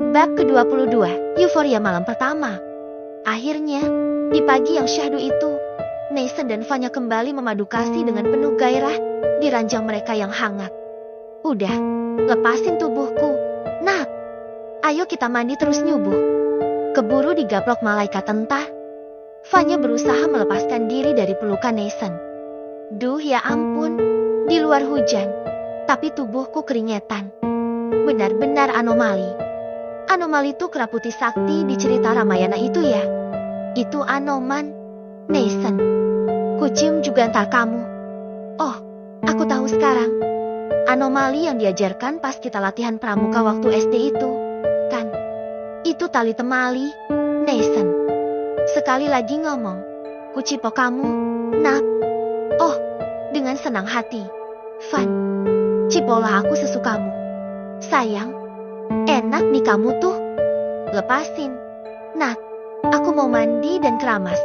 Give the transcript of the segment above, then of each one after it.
Bab ke-22, Euforia malam pertama. Akhirnya, di pagi yang syahdu itu, Nathan dan Vanya kembali memadu kasih dengan penuh gairah di ranjang mereka yang hangat. Udah, lepasin tubuhku. Nak, ayo kita mandi terus nyubuh. Keburu digaplok malaikat entah. Vanya berusaha melepaskan diri dari pelukan Nathan. Duh ya ampun, di luar hujan, tapi tubuhku keringetan. Benar-benar anomali. Anomali itu keraputi sakti di cerita Ramayana itu ya. Itu Anoman, Nathan. Kucium juga ntar kamu. Oh, aku tahu sekarang. Anomali yang diajarkan pas kita latihan pramuka waktu SD itu, kan? Itu tali temali, Nathan. Sekali lagi ngomong, kucipo kamu, nak. Oh, dengan senang hati. Van, cipolah aku sesukamu. Sayang, enak nih kamu tuh. Lepasin. Nak, aku mau mandi dan keramas.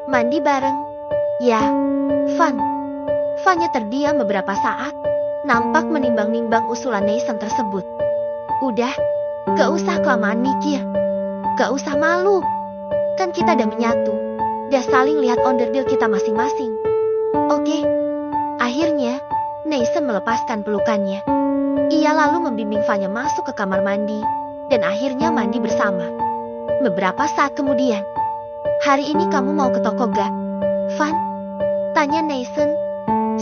Mandi bareng. Ya, Van. Vanya terdiam beberapa saat, nampak menimbang-nimbang usulan Nathan tersebut. Udah, gak usah kelamaan mikir. Gak usah malu. Kan kita udah menyatu. Udah saling lihat onderdil kita masing-masing. Oke. Akhirnya, Nathan melepaskan pelukannya. Ia lalu membimbing Vanya masuk ke kamar mandi, dan akhirnya mandi bersama. Beberapa saat kemudian, hari ini kamu mau ke toko gak, Van? Tanya Nathan,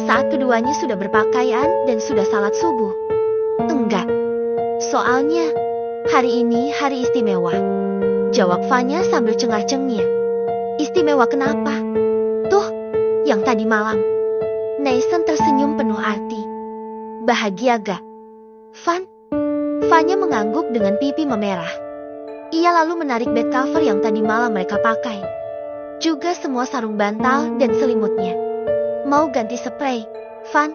saat keduanya sudah berpakaian dan sudah salat subuh. Enggak, soalnya hari ini hari istimewa. Jawab Vanya sambil cengar-cengir. Istimewa kenapa? Tuh, yang tadi malam. Nathan tersenyum penuh arti. Bahagia gak? Van? Vanya mengangguk dengan pipi memerah. Ia lalu menarik bed cover yang tadi malam mereka pakai. Juga semua sarung bantal dan selimutnya. Mau ganti spray, Van?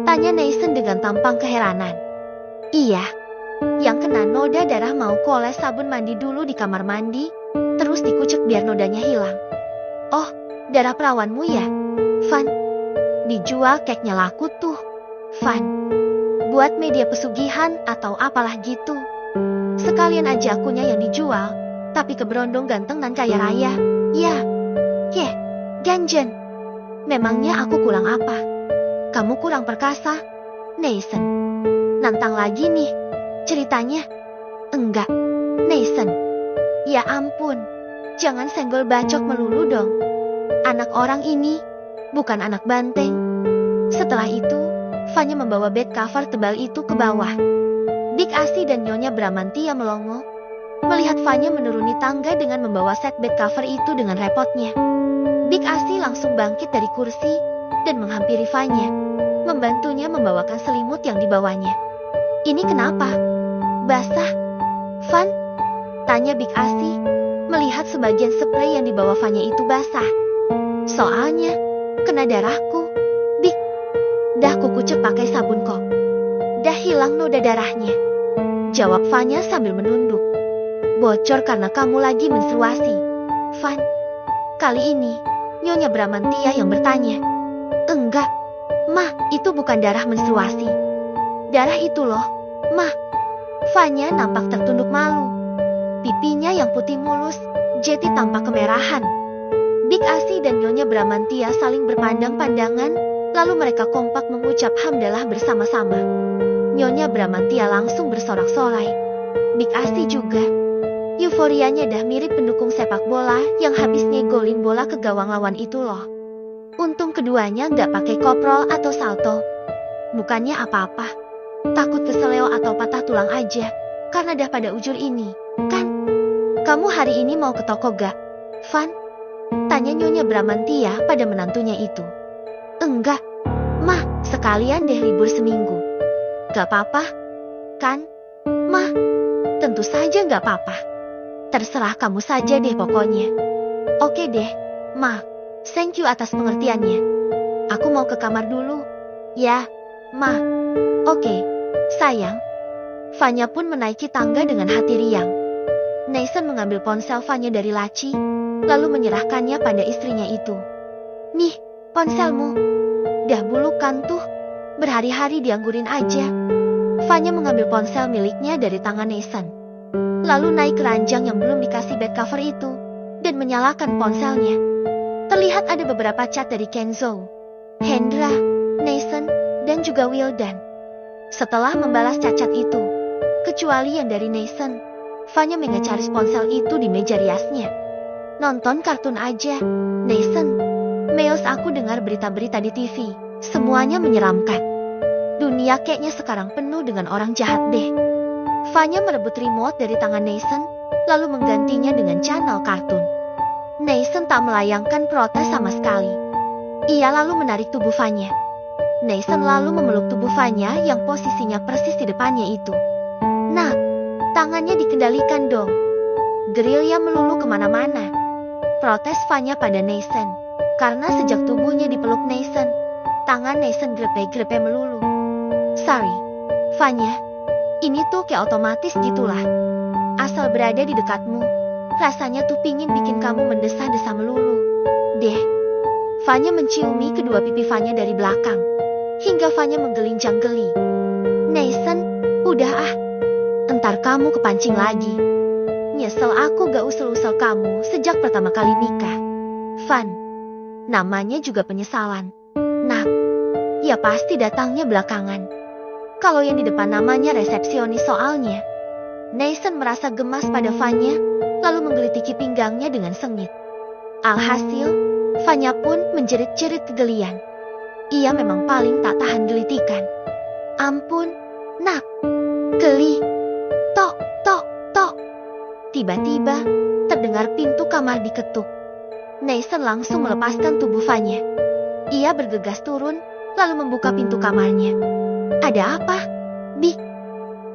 Tanya Nathan dengan tampang keheranan. Iya. Yang kena noda darah mau koles sabun mandi dulu di kamar mandi, terus dikucek biar nodanya hilang. Oh, darah perawanmu ya, Van? Dijual keknya laku tuh, Van. Buat media pesugihan atau apalah gitu. Sekalian aja akunya yang dijual, tapi keberondong ganteng dan kaya raya. Ya, ganjen. Memangnya aku kurang apa? Kamu kurang perkasa, Nathan. Nantang lagi nih, ceritanya. Enggak, Nathan. Ya ampun, jangan senggol bacok melulu dong. Anak orang ini, bukan anak banteng. Setelah itu, Vanya membawa bed cover tebal itu ke bawah. Big Asi dan Nyonya Bramantia melongo, melihat Vanya menuruni tangga dengan membawa set bed cover itu dengan repotnya. Big Asi langsung bangkit dari kursi dan menghampiri Vanya, membantunya membawakan selimut yang dibawanya. Ini kenapa? Basah? Van? Tanya Big Asi, melihat sebagian spray yang dibawa Vanya itu basah. Soalnya, kena darahku. Dah kukucek pakai sabun kok. Dah hilang noda darahnya. Jawab Vanya sambil menunduk. Bocor karena kamu lagi menstruasi, Van. Kali ini, Nyonya Bramantia yang bertanya. Enggak, Mah, itu bukan darah menstruasi. Darah itu loh, Mah. Vanya nampak tertunduk malu. Pipinya yang putih mulus, jadi tampak kemerahan. Big Asi dan Nyonya Bramantia saling berpandang-pandangan. Lalu mereka kompak mengucap hamdalah bersama-sama. Nyonya Bramantia langsung bersorak-sorai. Big Asi juga. Euforianya dah mirip pendukung sepak bola yang habis ngegolin bola ke gawang lawan itu loh. Untung keduanya gak pakai koprol atau salto. Bukannya apa-apa. Takut keseleo atau patah tulang aja. Karena dah pada ujur ini, kan? Kamu hari ini mau ke toko gak, Van? Tanya Nyonya Bramantia pada menantunya itu. Enggak, Mah, sekalian deh libur seminggu. Gak apa-apa, kan? Mah, tentu saja gak apa-apa. Terserah kamu saja deh pokoknya. Oke deh, Mah, thank you atas pengertiannya. Aku mau ke kamar dulu. Ya, Mah. Oke, sayang. Vanya pun menaiki tangga dengan hati riang. Nathan mengambil ponsel Vanya dari laci, lalu menyerahkannya pada istrinya itu. Nih, ponselmu. Dah bulukan tuh, berhari-hari dianggurin aja. Vanya mengambil ponsel miliknya dari tangan Nathan. lalu naik ke ranjang yang belum dikasih bed cover itu, dan menyalakan ponselnya. Terlihat ada beberapa cat dari Kenzo, Hendra, Nathan, dan juga Wildan. Setelah membalas cat-cat itu, kecuali yang dari Nathan, Vanya mengecaris ponsel itu di meja riasnya. Nonton kartun aja, Nathan. Meos, aku dengar berita-berita di TV. Semuanya menyeramkan. Dunia kayaknya sekarang penuh dengan orang jahat deh. Vanya merebut remote dari tangan Nathan, lalu menggantinya dengan channel kartun. Nathan tak melayangkan protes sama sekali. Ia lalu menarik tubuh Vanya. Nathan lalu memeluk tubuh Vanya yang posisinya persis di depannya itu. Nah, tangannya dikendalikan dong. Gerilya melulu kemana-mana. Protes Vanya pada Nathan, karena sejak tubuhnya dipeluk Nathan, tangan Nathan grepe-grepe melulu. Sorry, Vanya, ini tuh kayak otomatis gitulah. Asal berada di dekatmu, rasanya tuh pingin bikin kamu mendesah-desah melulu. Deh. Vanya menciumi kedua pipi Vanya dari belakang, hingga Vanya menggelinjang geli. Nathan, udah ah. Entar kamu kepancing lagi. Nyesel aku gak usel-usel kamu sejak pertama kali nikah. Van. Namanya juga penyesalan. Nak. Ya pasti datangnya belakangan. Kalau yang di depan namanya resepsionis soalnya. Nathan merasa gemas pada Vanya, lalu menggelitiki pinggangnya dengan sengit. Alhasil, Vanya pun menjerit-jerit kegelian. Ia memang paling tak tahan gelitikan. Ampun, nak. Geli. Tok, tok, tok. Tiba-tiba, terdengar pintu kamar diketuk. Nathan langsung melepaskan tubuh Vanya. Ia bergegas turun, lalu membuka pintu kamarnya. Ada apa? Big.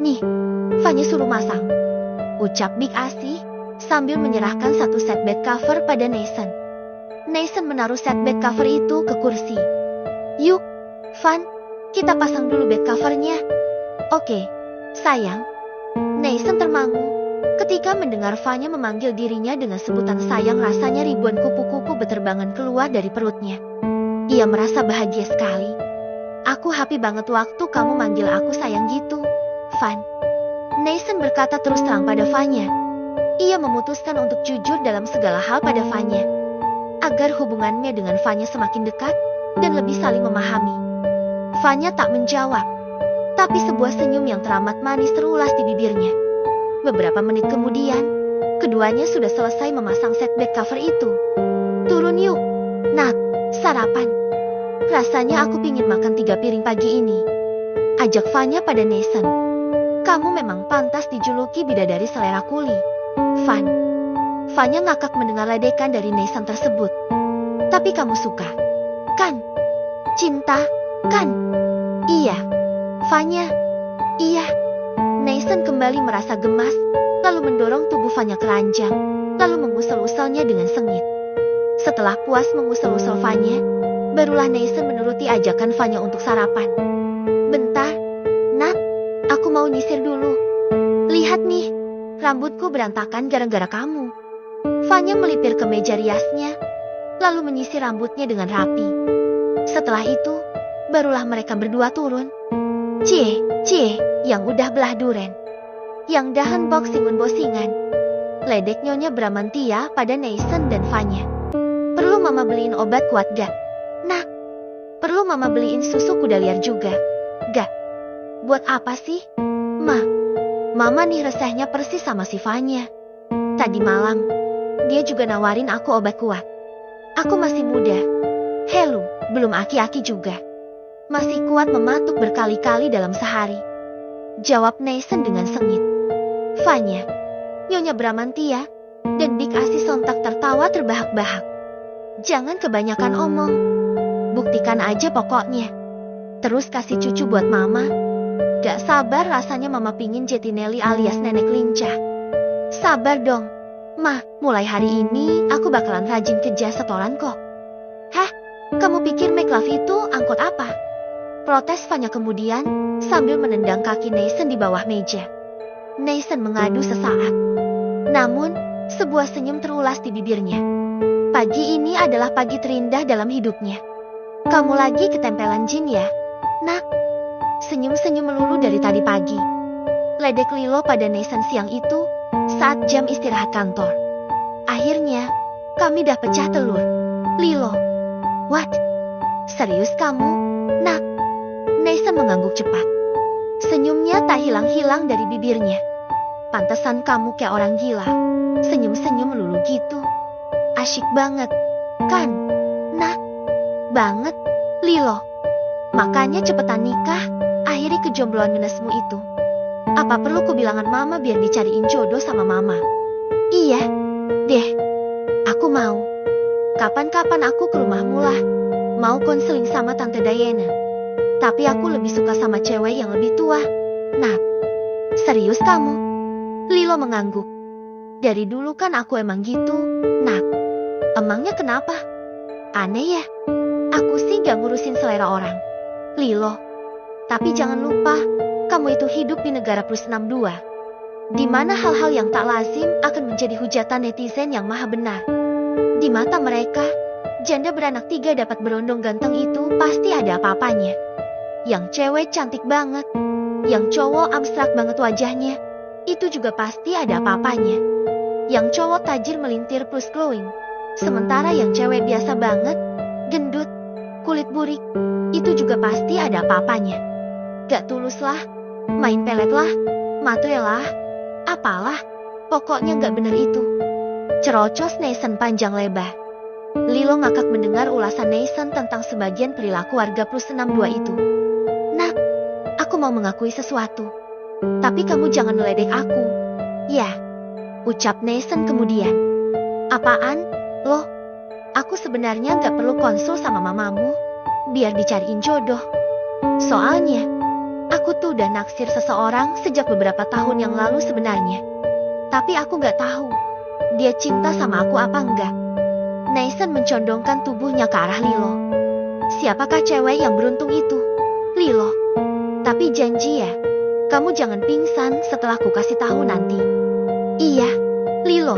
Nih, Vanya suruh masang. Ucap Big Asih, sambil menyerahkan satu set bed cover pada Nathan. Nathan menaruh set bed cover itu ke kursi. Yuk, Van, kita pasang dulu bed covernya. Oke, sayang. Nathan termangu ketika mendengar Vanya memanggil dirinya dengan sebutan sayang. Rasanya ribuan kupu-kupu beterbangan keluar dari perutnya. Ia merasa bahagia sekali. Aku happy banget waktu kamu manggil aku sayang gitu, Van. Nathan berkata terus terang pada Vanya. Ia memutuskan untuk jujur dalam segala hal pada Vanya, agar hubungannya dengan Vanya semakin dekat dan lebih saling memahami. Vanya tak menjawab, tapi sebuah senyum yang teramat manis terulas di bibirnya. Beberapa menit kemudian, keduanya sudah selesai memasang set bed cover itu. Turun yuk, nak, sarapan. Rasanya aku pingin makan 3 piring pagi ini. Ajak Vanya pada Nathan. Kamu memang pantas dijuluki bidadari selera kuli, Van. Vanya ngakak mendengar ledekan dari Nathan tersebut. Tapi kamu suka, kan? Cinta, kan? Iya. Vanya, iya. Nathan kembali merasa gemas, lalu mendorong tubuh Vanya ke ranjang, lalu mengusel-uselnya dengan sengit. Setelah puas mengusel-usel Vanya, barulah Nathan menuruti ajakan Vanya untuk sarapan. Bentar, nak, aku mau nyisir dulu. Lihat nih, rambutku berantakan gara-gara kamu. Vanya melipir ke meja riasnya, lalu menyisir rambutnya dengan rapi. Setelah itu, barulah mereka berdua turun. Cie, yang udah belah duren. Yang dahan boxingun bosingan. Ledek Nyonya Bramantia pada Nathan dan Vanya. Perlu mama beliin obat kuat gak? Nak, perlu mama beliin susu kuda liar juga? Gak. Buat apa sih? Mama nih resehnya persis sama si Vanya. Tadi malam, dia juga nawarin aku obat kuat. Aku masih muda. Helu, belum aki-aki juga. Masih kuat mematuk berkali-kali dalam sehari. Jawab Nathan dengan sengit. Vanya, Nyonya Bramantia, dan Big Asih sontak tertawa terbahak-bahak. Jangan kebanyakan omong. Buktikan aja pokoknya. Terus kasih cucu buat mama. Gak sabar rasanya mama pingin Jetinelli alias nenek lincah. Sabar dong. Mulai hari ini aku bakalan rajin kerja setoran kok. Hah? Kamu pikir McLove itu angkot apa? Protes Vanya kemudian, sambil menendang kaki Nathan di bawah meja. Nathan mengadu sesaat. Namun, sebuah senyum terulas di bibirnya. Pagi ini adalah pagi terindah dalam hidupnya. Kamu lagi ketempelan jin ya, nak? Senyum-senyum melulu dari tadi pagi. ledek Lilo pada Nathan siang itu saat jam istirahat kantor. Akhirnya, kami dah pecah telur. Lilo. What? Serius kamu? Nak? Nathan mengangguk cepat. Senyumnya tak hilang-hilang dari bibirnya. Pantesan kamu kayak orang gila. Senyum-senyum melulu gitu. Asyik banget, kan? Nak? Banget, Lilo. Makanya cepetan nikah, akhiri kejombloan ngenesmu itu. Apa perlu kubilangan mama biar dicariin jodoh sama mama? Iya, deh. Aku mau. Kapan-kapan aku ke rumahmu lah. Mau konseling sama Tante Diana. Tapi aku lebih suka sama cewek yang lebih tua. Nak, serius kamu? Lilo mengangguk. Dari dulu kan aku emang gitu, Nak. Emangnya kenapa? Aneh ya? Aku sih gak ngurusin selera orang. Lilo. Tapi jangan lupa, kamu itu hidup di negara plus 62. Di mana hal-hal yang tak lazim akan menjadi hujatan netizen yang maha benar. Di mata mereka, janda beranak 3 dapat berondong ganteng itu pasti ada apa-apanya. Yang cewek cantik banget, yang cowok abstrak banget wajahnya, itu juga pasti ada apa-apanya. Yang cowok tajir melintir plus glowing, sementara yang cewek biasa banget, gendut, kulit burik, itu juga pasti ada apa-apanya. Gak tulus lah, main pelet lah, matre lah, apalah, pokoknya gak bener itu. Cerocos Nathan panjang lebar. Lilo ngakak mendengar ulasan Nathan tentang sebagian perilaku warga plus 62 itu. Nak, aku mau mengakui sesuatu. Tapi kamu jangan meledek aku. Ya, ucap Nathan kemudian. Apaan? Loh, aku sebenarnya gak perlu konsul sama mamamu, biar dicariin jodoh. Soalnya, aku tuh udah naksir seseorang sejak beberapa tahun yang lalu sebenarnya. Tapi aku gak tahu, dia cinta sama aku apa enggak. Nathan mencondongkan tubuhnya ke arah Lilo. Siapakah cewek yang beruntung itu? Lilo. Tapi janji ya, kamu jangan pingsan setelah ku kasih tahu nanti. Iya, Lilo.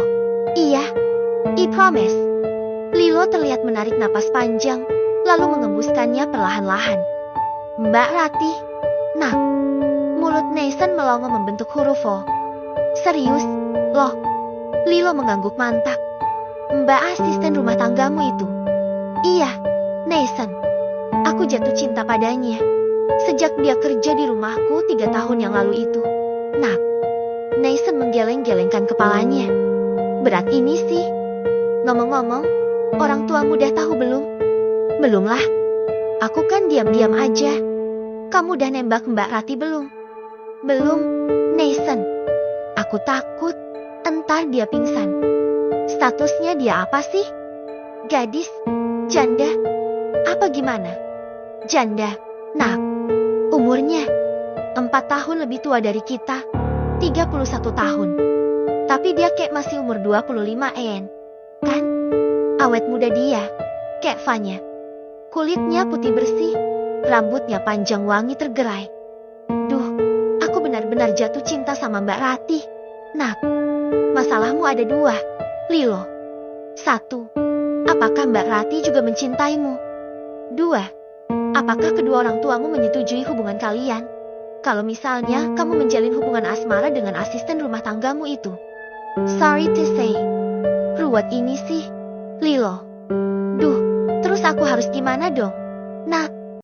Iya, I promise. Lilo terlihat menarik napas panjang, lalu mengembuskannya perlahan-lahan. Mbak Ratih. Nah, mulut Nathan melongo membentuk huruf O. Serius? Loh. Lilo mengangguk mantap. Mbak asisten rumah tanggamu itu? Iya, Nathan. Aku jatuh cinta padanya sejak dia kerja di rumahku 3 tahun yang lalu itu. Nak. Nathan menggeleng-gelengkan kepalanya. Berat ini sih. Ngomong-ngomong, orang tuamu udah tahu belum? Belum lah. Aku kan diam-diam aja. Kamu udah nembak Mbak Rati belum? Belum, Nathan. Aku takut entar dia pingsan. Statusnya dia apa sih? Gadis? Janda? Apa gimana? Janda. Nah, umurnya 4 tahun lebih tua dari kita. 31 tahun. Tapi dia kayak masih umur 25 kan? Awet muda dia. Kayak Fanya. Kulitnya putih bersih. Rambutnya panjang wangi tergerai. Duh, aku benar-benar jatuh cinta sama Mbak Rati. Nah, masalahmu ada 2. Lilo. 1. Apakah Mbak Rati juga mencintaimu? 2. Apakah kedua orang tuamu menyetujui hubungan kalian? Kalau misalnya kamu menjalin hubungan asmara dengan asisten rumah tanggamu itu. Sorry to say. Ruwet ini sih, Lilo. Duh, terus aku harus gimana dong? Nak,